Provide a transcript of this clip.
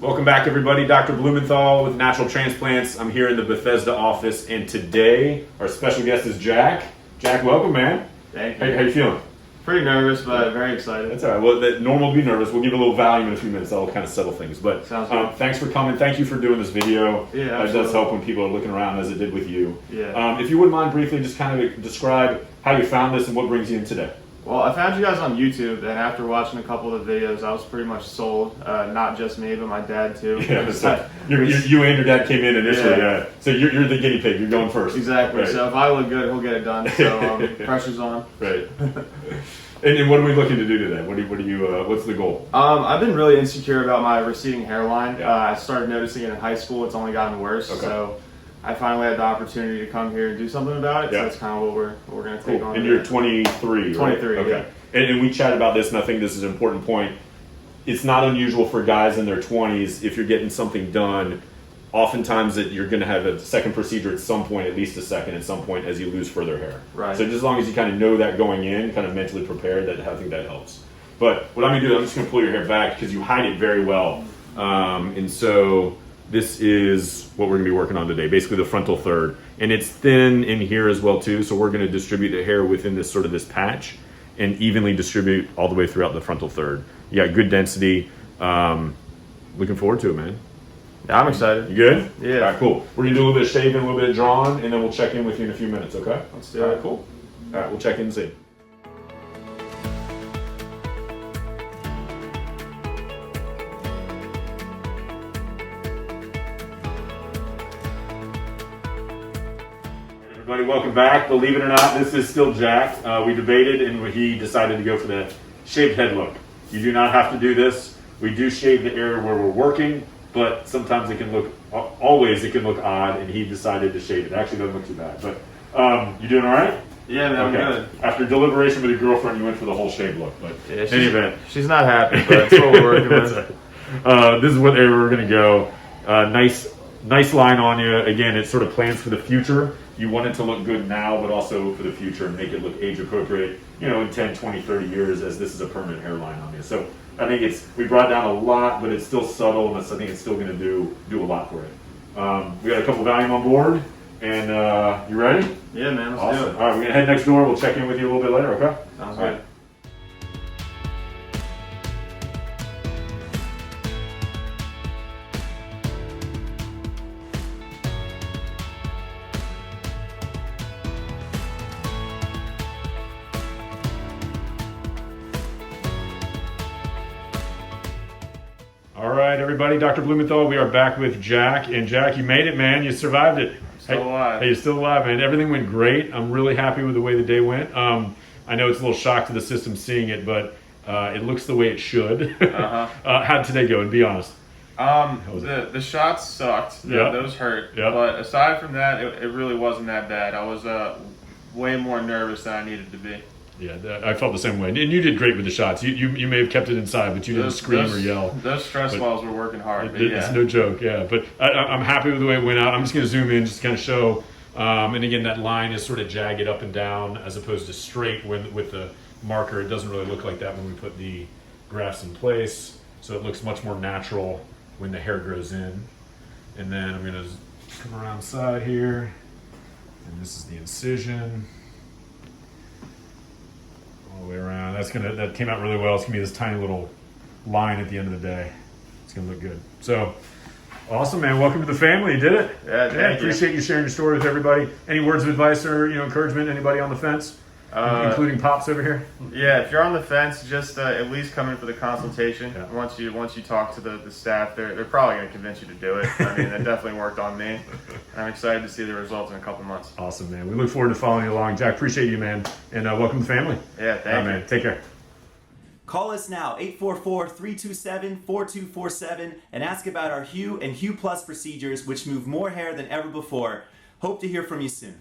Welcome back, everybody. Dr. Blumenthal with Natural Transplants. I'm here in the Bethesda office, and today our special guest is Jack. Jack, welcome, man. Thank you. How you feeling? Pretty nervous, but very excited. That's all right. Well, normal to be nervous. We'll give a little Valium in a few minutes. That'll kind of settle things. But Sounds good. Thanks for coming. Thank you for doing this video. Yeah, it does help when people are looking around, as it did with you. Yeah. If you wouldn't mind briefly just kind of describe how you found this and what brings you in today. Well, I found you guys on YouTube, and after watching a couple of the videos, I was pretty much sold. Not just me, but my dad too. Yeah, so you and your dad came in initially. Yeah. So you're the guinea pig. You're going first. Exactly. Right. So if I look good, he'll get it done. So pressure's on. Right. And what are we looking to do today? What's the goal? I've been really insecure about my receding hairline. Yeah. I started noticing it in high school. It's only gotten worse. Okay. So I finally had the opportunity to come here and do something about it. Yeah. So that's kind of what we're going to take on. And you're 23, right? 23, okay. And we chatted about this, and I think this is an important point. It's not unusual for guys in their 20s, if you're getting something done, oftentimes that you're going to have a second procedure at some point, at least a second at some point, as you lose further hair. Right. So just as long as you kind of know that going in, kind of mentally prepared, I think that helps. But what I'm going to do, I'm just going to pull your hair back because you hide it very well. And so this is what we're going to be working on today, basically the frontal third. And it's thin in here as well too, so we're going to distribute the hair within this sort of this patch and evenly distribute all the way throughout the frontal third. You got good density. Looking forward to it, man. Yeah, I'm excited. You good? Yeah. All right, cool. We're going to do a little bit of shaving, a little bit of drawing, and then we'll check in with you in a few minutes, okay? Let's do All it. right, cool. All right, we'll check in and see. Everybody, welcome back. Believe it or not, this is still Jack. We debated, and he decided to go for the shaved head look. You do not have to do this. We do shave the area where we're working, but sometimes it can look, always it can look odd, and he decided to shave it. It actually doesn't look too bad, but you doing all right? Yeah, man, I'm good. After deliberation with your girlfriend, you went for the whole shave look, but Yeah, in any event. she's not happy, but that's what we're working with. This is what area we're going to go. Nice line on you. Again, it sort of plans for the future. You want it to look good now, but also for the future and make it look age appropriate, in 10, 20, 30 years, as this is a permanent hairline on you. So I think we brought down a lot, but it's still subtle, and I think it's still going to do a lot for it. We got a couple Valium on board, and you ready? Yeah, man, let's Awesome. do it. All right, we're going to head next door. We'll check in with you a little bit later, okay? Sounds All good. right. All right, everybody, Dr. Blumenthal, we are back with Jack. And Jack, you made it, man. You survived it. Still alive. Hey, you're still alive, man. Everything went great. I'm really happy with the way the day went. I know it's a little shock to the system seeing it, but it looks the way it should. How'd today go, and be honest? The shots sucked. Yeah. Those hurt. Yeah. But aside from that, it really wasn't that bad. I was way more nervous than I needed to be. Yeah, I felt the same way. And you did great with the shots. You may have kept it inside, but you didn't scream or yell. Those stress balls were working hard. It's no joke, yeah. But I'm happy with the way it went out. I'm just going to zoom in, just to kind of show. And again, that line is sort of jagged up and down as opposed to straight with the marker. It doesn't really look like that when we put the grafts in place. So it looks much more natural when the hair grows in. And then I'm going to come around the side here. And this is the incision. All the way around. That came out really well. It's gonna be this tiny little line at the end of the day. It's gonna look good. So awesome, man. Welcome to the family. You did it. Yeah, thank you. Appreciate you sharing your story with everybody. Any words of advice or encouragement? Anybody on the fence, including Pops over here? Yeah, if you're on the fence, just at least come in for the consultation. Yeah. Once you talk to the staff, they're probably going to convince you to do it. I mean, that definitely worked on me. I'm excited to see the results in a couple months. Awesome, man. We look forward to following you along. Jack, appreciate you, man. And welcome to the family. Yeah, thank you. Man. Take care. Call us now, 844-327-4247, and ask about our Hue and Hue Plus procedures, which move more hair than ever before. Hope to hear from you soon.